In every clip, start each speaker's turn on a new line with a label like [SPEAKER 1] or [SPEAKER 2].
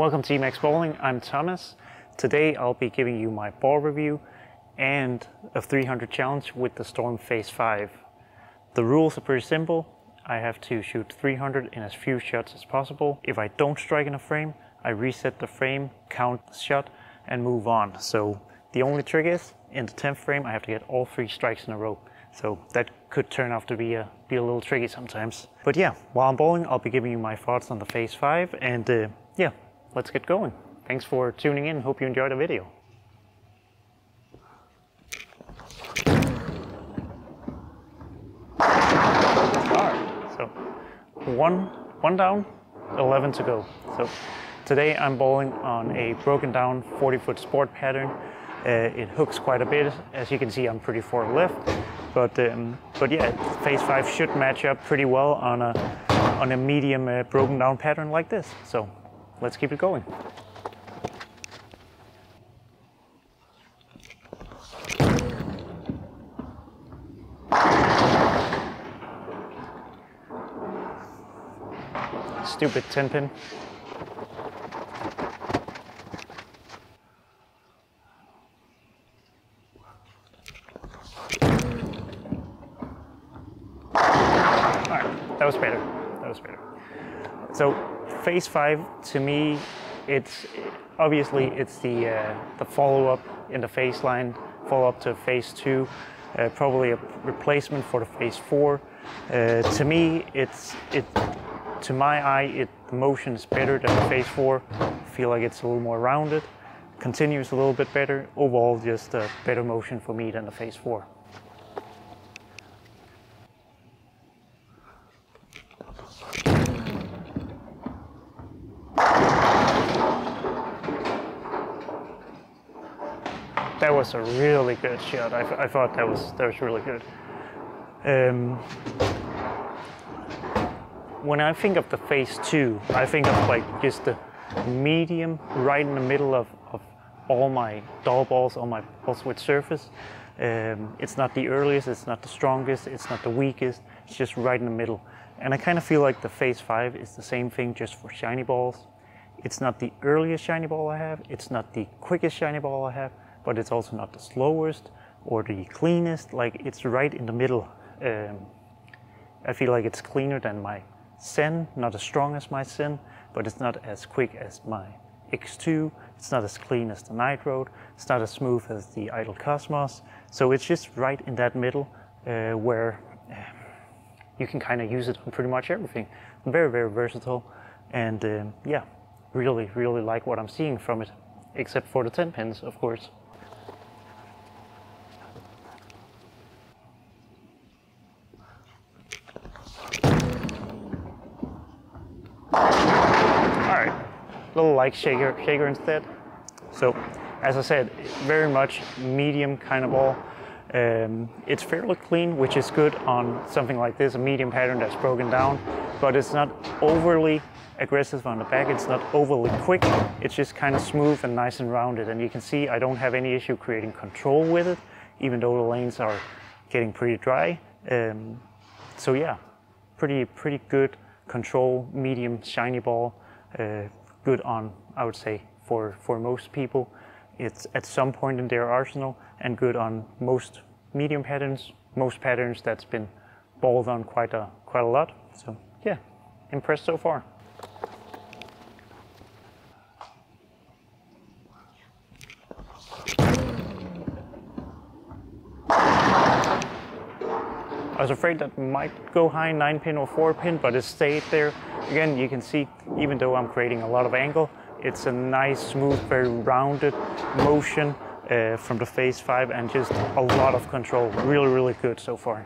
[SPEAKER 1] Welcome to Emax Bowling, I'm Thomas. Today I'll be giving you my ball review and a 300 challenge with the Storm Phaze V. The rules are pretty simple. I have to shoot 300 in as few shots as possible. If I don't strike in a frame, I reset the frame, count the shot and move on. So the only trick is, in the 10th frame I have to get all 3 strikes in a row. So that could turn out to be a little tricky sometimes. But yeah, while I'm bowling I'll be giving you my thoughts on the Phaze V and yeah. Let's get going. Thanks for tuning in. Hope you enjoyed the video. Alright, so one down, 11 to go. So today I'm bowling on a broken down 40-foot sport pattern. It hooks quite a bit. As you can see, I'm pretty far left. But yeah, Phaze V should match up pretty well on a medium broken down pattern like this. So let's keep it going. Stupid 10-pin. Alright, that was better. That was better. So Phaze V, to me, it's obviously the follow-up in the Phaze line, follow-up to Phaze II, probably a replacement for the Phaze IV. To me, to my eye, the motion is better than the Phaze IV. I feel like it's a little more rounded, continues a little bit better. Overall, just a better motion for me than the Phaze IV. That was a really good shot. I thought that was really good. When I think of the Phaze II, I think of like just the medium right in the middle of all my dull balls, all my balls with surface. It's not the earliest, it's not the strongest, it's not the weakest, it's just right in the middle. And I kind of feel like the Phaze V is the same thing just for shiny balls. It's not the earliest shiny ball I have, it's not the quickest shiny ball I have, but it's also not the slowest or the cleanest. Like, it's right in the middle. I feel like it's cleaner than my Zen, not as strong as my Zen, but it's not as quick as my X2. It's not as clean as the Night Road. It's not as smooth as the Idle Cosmos. So it's just right in that middle where you can kind of use it on pretty much everything. Very, very versatile. And yeah, really, really like what I'm seeing from it, except for the 10 pins, of course. Little light shaker instead. So, as I said, very much medium kind of ball. It's fairly clean, which is good on something like this, a medium pattern that's broken down, but it's not overly aggressive on the back, it's not overly quick, it's just kind of smooth and nice and rounded. And you can see I don't have any issue creating control with it, even though the lanes are getting pretty dry. So yeah, pretty good control, medium shiny ball. Good on, I would say, for most people. It's at some point in their arsenal, and good on most medium patterns, most patterns that's been balled on quite a lot. So yeah, impressed so far. I was afraid that might go high 9-pin or 4-pin, but it stayed there. Again, you can see, even though I'm creating a lot of angle, it's a nice, smooth, very rounded motion from the Phaze V, and just a lot of control. Really, really good so far.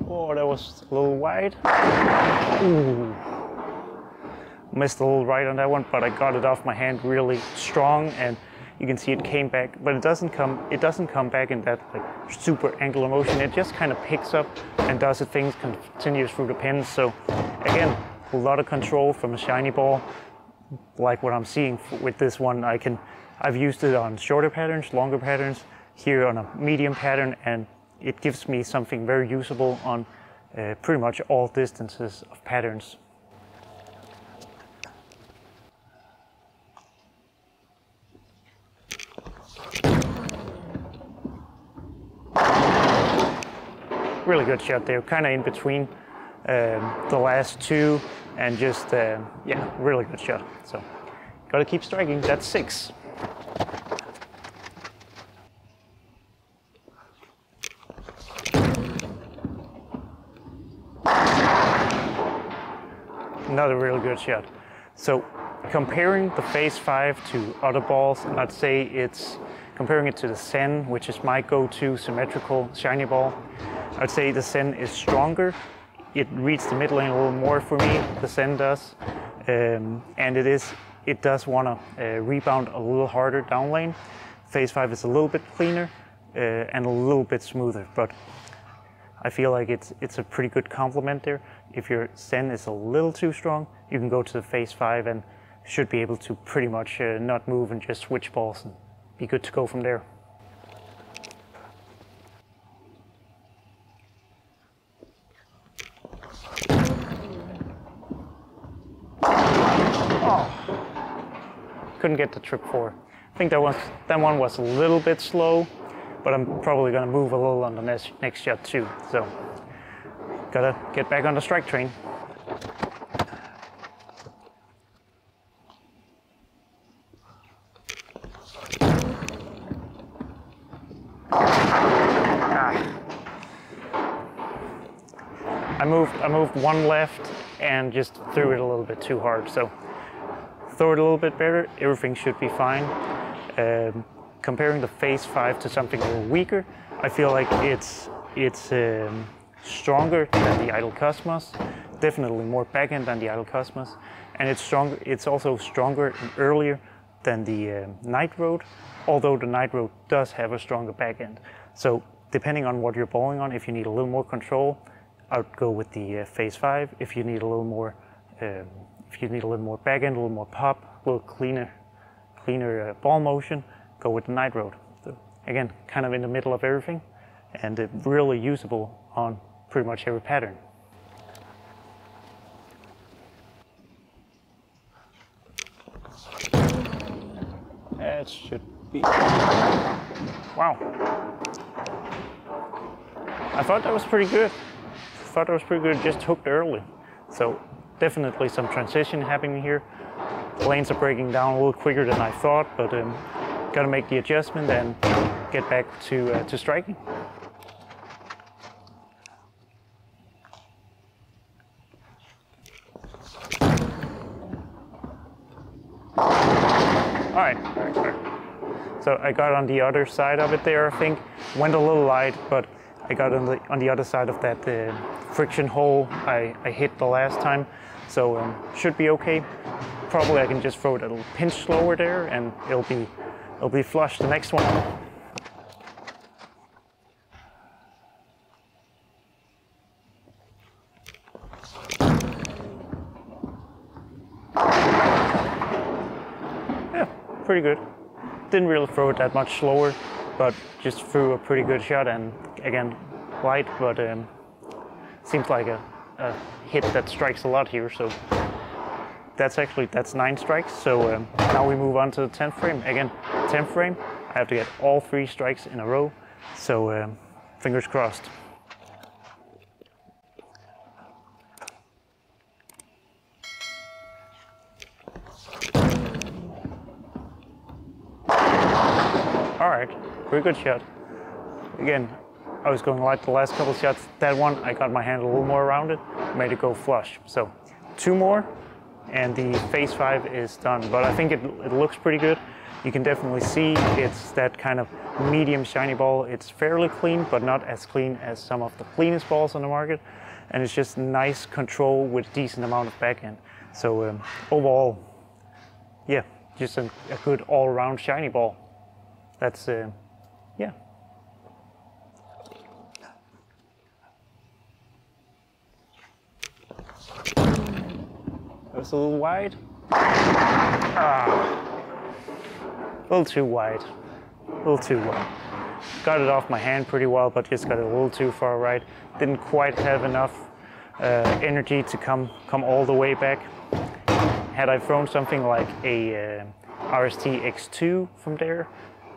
[SPEAKER 1] Oh, that was a little wide. Ooh. Missed a little right on that one, but I got it off my hand really strong, and you can see it came back, but it doesn't come back in that like super angular motion. It just kind of picks up and does its things, continues through the pins. So again, a lot of control from a shiny ball, like what I'm seeing with this one. I've used it on shorter patterns, longer patterns, here on a medium pattern, and it gives me something very usable on pretty much all distances of patterns. Really good shot there, kind of in between the last two, and just, yeah, really good shot. So, gotta keep striking. That's 6. Another really good shot. So, comparing the Phaze V to other balls, I'd say it's comparing it to the Zen, which is my go-to symmetrical shiny ball. I'd say the Zen is stronger. It reads the mid lane a little more for me, the Zen does. And it does want to rebound a little harder down lane. Phaze V is a little bit cleaner and a little bit smoother, but I feel like it's a pretty good complement there. If your Zen is a little too strong, you can go to the Phaze V and should be able to pretty much not move and just switch balls and be good to go from there. Couldn't get the trip 4. I think that one was a little bit slow, but I'm probably gonna move a little on the next shot too. So, gotta get back on the strike train. I moved one left and just threw it a little bit too hard. So, throw it a little bit better, everything should be fine. Comparing the Phaze V to something a little weaker, I feel like it's stronger than the Idle Cosmos, definitely more backhand than the Idle Cosmos, and it's also stronger and earlier than the Night Road, although the Night Road does have a stronger backhand. So depending on what you're bowling on, if you need a little more control, I would go with the Phaze V. If you need a little more backhand, a little more pop, a little cleaner ball motion, go with the Night Road. So again, kind of in the middle of everything, and really usable on pretty much every pattern. That should be... Wow. I thought that was pretty good. Just hooked early. So definitely some transition happening here. Lanes are breaking down a little quicker than I thought, but got to make the adjustment and get back to striking. All right. So I got on the other side of it there, I think. Went a little light, but I got on the other side of that friction hole I hit the last time. So should be okay. Probably I can just throw it a little pinch slower there, and it'll be flush the next one. Yeah, pretty good. Didn't really throw it that much slower, but just threw a pretty good shot, and again, light, but seems like a hit that strikes a lot here. So that's 9 strikes. So now we move on to the 10th frame. Again, 10th frame, I have to get all 3 strikes in a row. So fingers crossed. All right, pretty good shot. Again, I was going light the last couple shots. That one, I got my hand a little more around it, made it go flush. So 2 more, and the Phaze V is done. But I think it looks pretty good. You can definitely see it's that kind of medium shiny ball. It's fairly clean, but not as clean as some of the cleanest balls on the market. And it's just nice control with a decent amount of backhand. So overall, yeah, just a good all-around shiny ball. That's, yeah. That was a little wide. A little too wide. Got it off my hand pretty well, but just got it a little too far right. Didn't quite have enough energy to come all the way back. Had I thrown something like a RST X2 from there,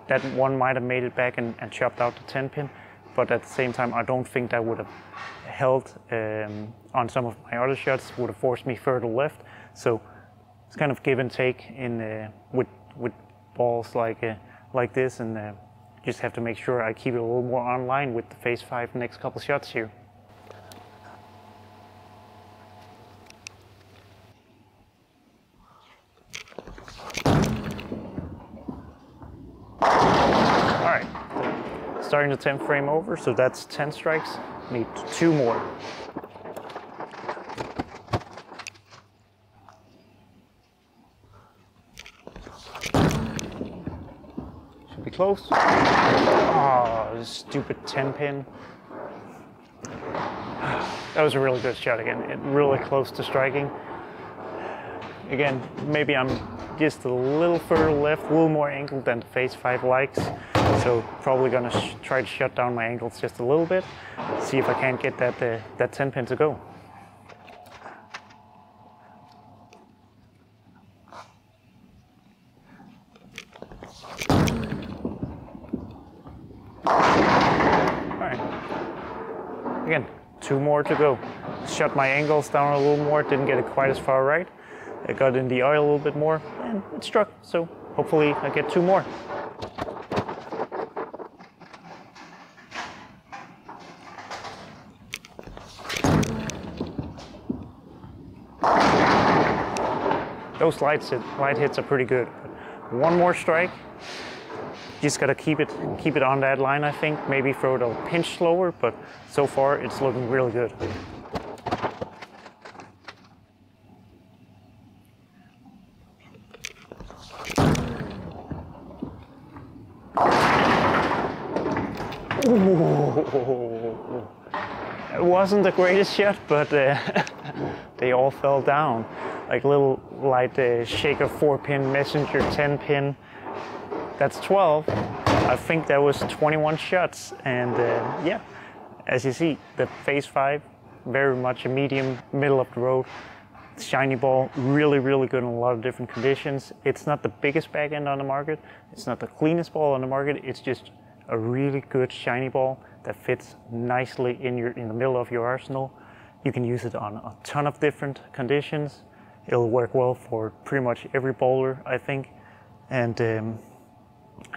[SPEAKER 1] that one might have made it back and chopped out the 10 pin, but at the same time I don't think that would have held on some of my other shots, would have forced me further left. So it's kind of give and take in with balls like this, and just have to make sure I keep it a little more online with the Phaze V next couple shots here. Alright, starting the 10th frame over, so that's 10 strikes, need 2 more. Should be close. Oh, stupid 10 pin. That was a really good shot again, really close to striking. Again, maybe I'm just a little further left, a little more angled than the Phaze V likes. So probably gonna try to shut down my angles just a little bit, see if I can't get that 10 pin to go. Alright, again, 2 more to go. Shut my angles down a little more, didn't get it quite as far right. I got in the eye a little bit more and it struck, so hopefully I get 2 more. Those light hits are pretty good. But 1 more strike. Just gotta keep it on that line, I think. Maybe throw it a pinch slower, but so far it's looking really good. Ooh. It wasn't the greatest shot, but they all fell down. Like little light shaker 4-pin, messenger 10-pin. That's 12. I think that was 21 shots, and yeah, as you see, the Phaze V, very much a medium, middle of the road. Shiny ball, really good in a lot of different conditions. It's not the biggest back end on the market. It's not the cleanest ball on the market. It's just a really good shiny ball that fits nicely in the middle of your arsenal. You can use it on a ton of different conditions. It'll work well for pretty much every bowler, I think, and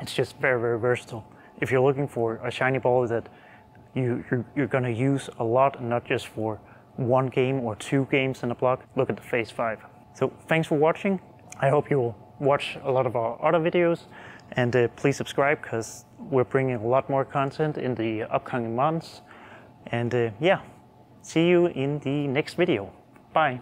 [SPEAKER 1] it's just very versatile. If you're looking for a shiny ball that you're gonna use a lot, and not just for 1 game or 2 games in a block, look at the Phaze V. So thanks for watching. I hope you will watch a lot of our other videos, and please subscribe, because we're bringing a lot more content in the upcoming months. And yeah, see you in the next video. Bye.